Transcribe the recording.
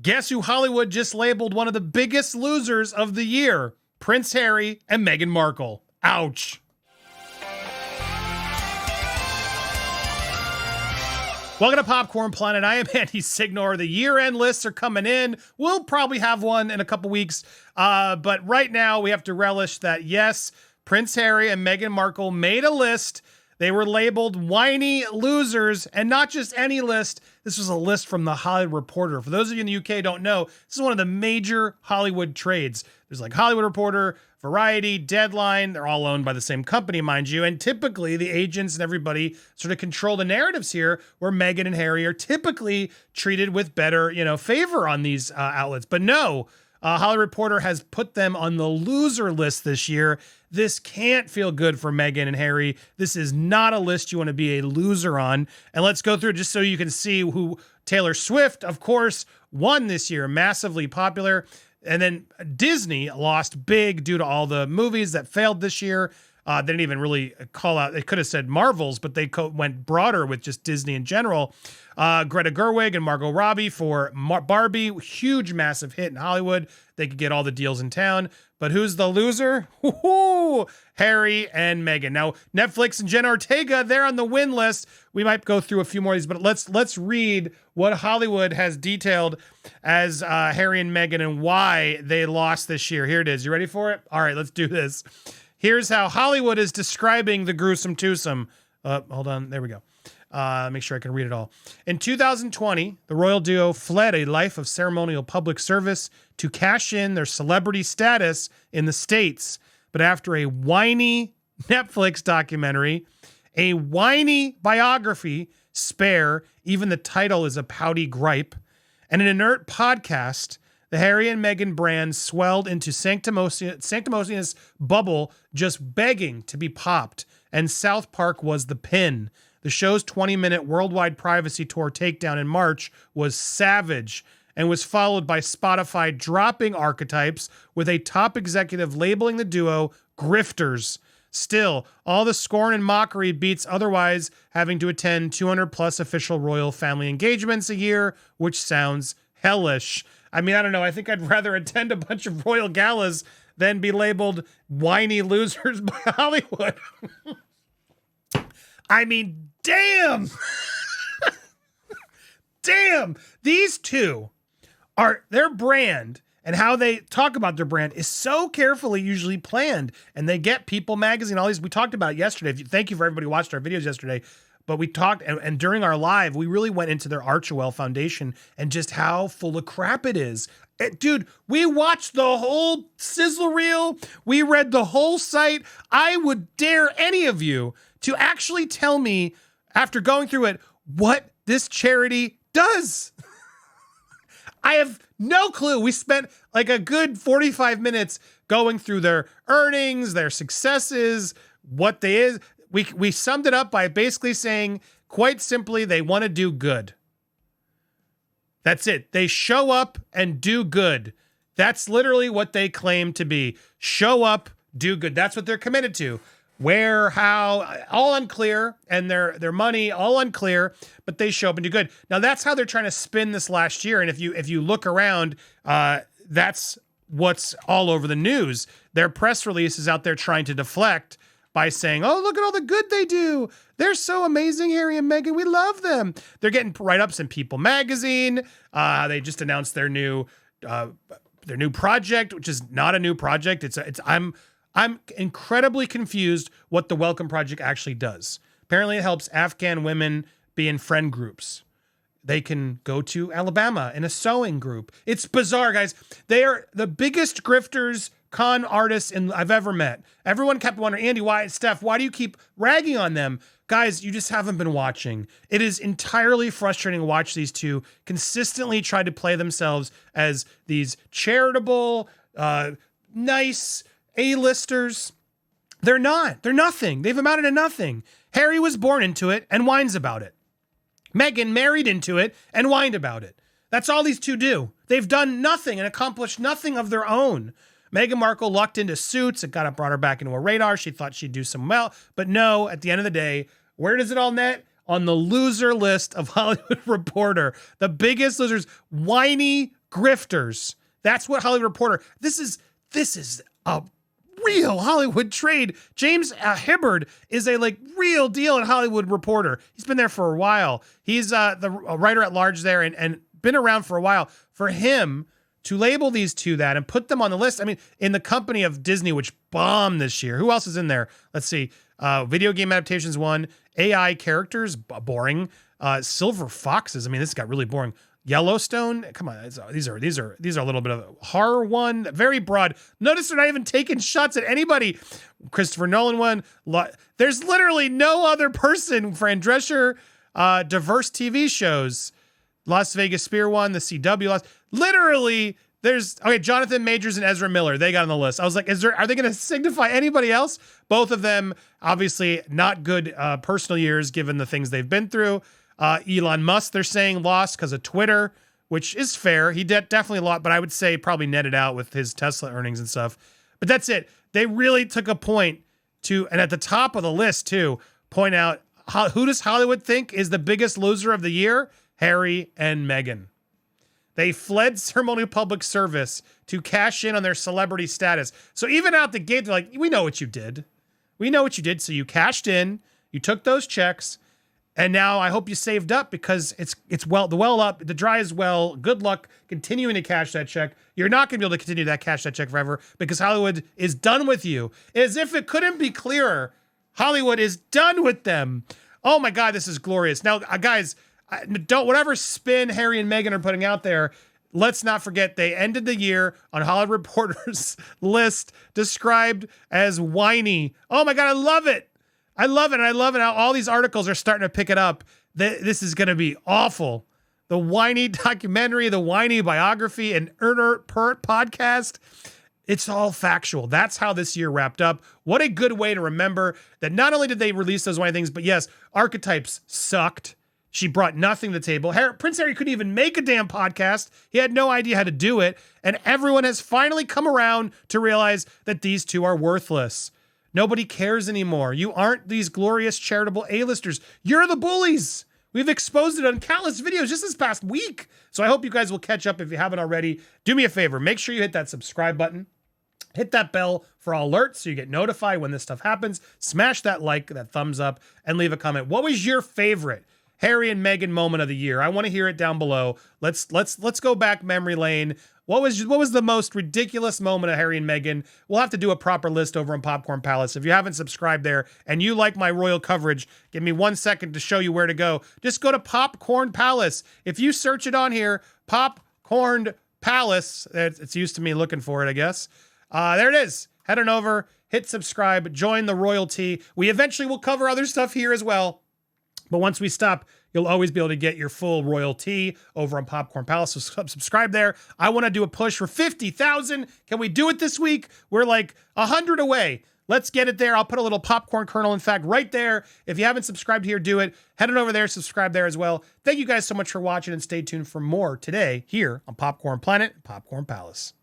Guess who Hollywood just labeled one of the biggest losers of the year? Prince Harry and Meghan Markle. Ouch. Welcome to Popcorn Planet. I am Andy Signor. The year-end lists are coming in. We'll probably have one in a couple weeks. But right now we have to relish that, yes, Prince Harry and Meghan Markle made a list. They were labeled whiny losers, and not just any list. This was a list from the Hollywood Reporter. For those of you in the UK who don't know, this is one of the major Hollywood trades. There's like Hollywood Reporter, Variety, Deadline. They're all owned by the same company, mind you. And typically the agents and everybody sort of control the narratives here, where Meghan and Harry are typically treated with better, favor on these outlets. But no, Hollywood Reporter has put them on the loser list this year. This can't feel good for Meghan and Harry. This is not a list you want to be a loser on. And let's go through it just so you can see who. Taylor Swift, of course, won this year, massively popular. And then Disney lost big due to all the movies that failed this year. They didn't even really call out. They could have said Marvels, but they went broader with just Disney in general. Greta Gerwig and Margot Robbie for Barbie, huge, massive hit in Hollywood. They could get all the deals in town. But who's the loser? Woo-hoo! Harry and Meghan. Now, Netflix and Jenna Ortega, they're on the win list. We might go through a few more of these, but let's read what Hollywood has detailed as Harry and Meghan and why they lost this year. Here it is. You ready for it? All right, let's do this. Here's how Hollywood is describing the gruesome twosome. Hold on. There we go. Make sure I can read it all. In 2020, the royal duo fled a life of ceremonial public service to cash in their celebrity status in the States. But after a whiny Netflix documentary, a whiny biography, Spare, even the title is a pouty gripe, and an inert podcast, the Harry and Meghan brand swelled into sanctimonious bubble, just begging to be popped. And South Park was the pin. The show's 20-minute worldwide privacy tour takedown in March was savage and was followed by Spotify dropping archetypes with a top executive labeling the duo grifters. Still, all the scorn and mockery beats otherwise having to attend 200+ official royal family engagements a year, which sounds hellish. I mean, I don't know. I think I'd rather attend a bunch of royal galas than be labeled whiny losers by Hollywood. I mean, damn. Damn. These two their brand and how they talk about their brand is so carefully usually planned. And they get People Magazine, all these. We talked about it yesterday. Thank you for everybody who watched our videos yesterday. But we talked, and during our live, we really went into their Archewell Foundation and just how full of crap it is. Dude, we watched the whole sizzle reel. We read the whole site. I would dare any of you to actually tell me, after going through it, what this charity does. I have no clue. We spent like a good 45 minutes going through their earnings, their successes, what they is. We summed it up by basically saying, quite simply, they want to do good. That's it. They show up and do good. That's literally what they claim to be. Show up, do good. That's what they're committed to. Where, how, all unclear, and their money, all unclear, but they show up and do good. Now, that's how they're trying to spin this last year. And if you look around, that's what's all over the news. Their press release is out there trying to deflect by saying, oh, look at all the good they do. They're so amazing, Harry and Meghan. We love them. They're getting write-ups in People Magazine. They just announced their new project, which is not a new project. I'm incredibly confused what the Welcome Project actually does. Apparently it helps Afghan women be in friend groups. They can go to Alabama in a sewing group. It's bizarre, guys. They are the biggest grifters, con artists I've ever met. Everyone kept wondering, Andy, Steph, why do you keep ragging on them? Guys, you just haven't been watching. It is entirely frustrating to watch these two consistently try to play themselves as these charitable, nice A-listers. They're not. They're nothing. They've amounted to nothing. Harry was born into it and whines about it. Meghan married into it and whined about it. That's all these two do. They've done nothing and accomplished nothing of their own. Meghan Markle lucked into Suits. It brought her back into a radar. She thought she'd do some well. But no, at the end of the day, where does it all net? On the loser list of Hollywood Reporter. The biggest losers. Whiny grifters. That's what Hollywood Reporter. This is a real Hollywood trade. James Hibbard is a real deal in Hollywood Reporter. He's been there for a while. He's the writer at large there and been around for a while. For him to label these two that and put them on the list, I mean, in the company of Disney, which bombed this year. Who else is in there? Let's see. Video game adaptations one. AI characters, boring. Silver Foxes. I mean, this got really boring. Yellowstone. Come on, these are a little bit of horror one. Very broad. Notice they're not even taking shots at anybody. Christopher Nolan one. There's literally no other person. Fran Drescher. Diverse TV shows. Las Vegas Spear one. The CW lost. Literally, Jonathan Majors and Ezra Miller. They got on the list. I was like, are they going to signify anybody else? Both of them, obviously, not good personal years given the things they've been through. Elon Musk, they're saying lost because of Twitter, which is fair. He definitely lost, but I would say probably netted out with his Tesla earnings and stuff. But that's it. They really took a point to, and at the top of the list too, point out who does Hollywood think is the biggest loser of the year? Harry and Meghan. They fled ceremonial public service to cash in on their celebrity status. So even out the gate, they're like, we know what you did. We know what you did. So you cashed in, you took those checks, and now I hope you saved up because it's the well up, the dry is well. Good luck continuing to cash that check. You're not going to be able to continue to cash that check forever because Hollywood is done with you. As if it couldn't be clearer, Hollywood is done with them. Oh my God, this is glorious. Now, guys, whatever spin Harry and Meghan are putting out there, let's not forget they ended the year on Hollywood Reporter's list described as whiny. Oh my God, I love it. I love it. And I love it how all these articles are starting to pick it up. This is going to be awful. The whiny documentary, the whiny biography, and inert podcast. It's all factual. That's how this year wrapped up. What a good way to remember that not only did they release those whiny things, but yes, archetypes sucked. She brought nothing to the table. Prince Harry couldn't even make a damn podcast. He had no idea how to do it. And everyone has finally come around to realize that these two are worthless. Nobody cares anymore. You aren't these glorious charitable A-listers. You're the bullies. We've exposed it on countless videos just this past week. So I hope you guys will catch up if you haven't already. Do me a favor. Make sure you hit that subscribe button. Hit that bell for all alerts so you get notified when this stuff happens. Smash that like, that thumbs up, and leave a comment. What was your favorite Harry and Meghan moment of the year? I want to hear it down below. Let's go back memory lane. What was the most ridiculous moment of Harry and Meghan? We'll have to do a proper list over on Popcorn Palace. If you haven't subscribed there and you like my royal coverage, give me 1 second to show you where to go. Just go to Popcorn Palace. If you search it on here, Popcorn Palace, it's used to me looking for it, I guess. There it is. Head on over, hit subscribe, join the royalty. We eventually will cover other stuff here as well. But once we stop, you'll always be able to get your full royalty over on Popcorn Palace. So subscribe there. I want to do a push for 50,000. Can we do it this week? We're like 100 away. Let's get it there. I'll put a little popcorn kernel, in fact, right there. If you haven't subscribed here, do it. Head on over there, subscribe there as well. Thank you guys so much for watching, and stay tuned for more today here on Popcorn Planet, Popcorn Palace.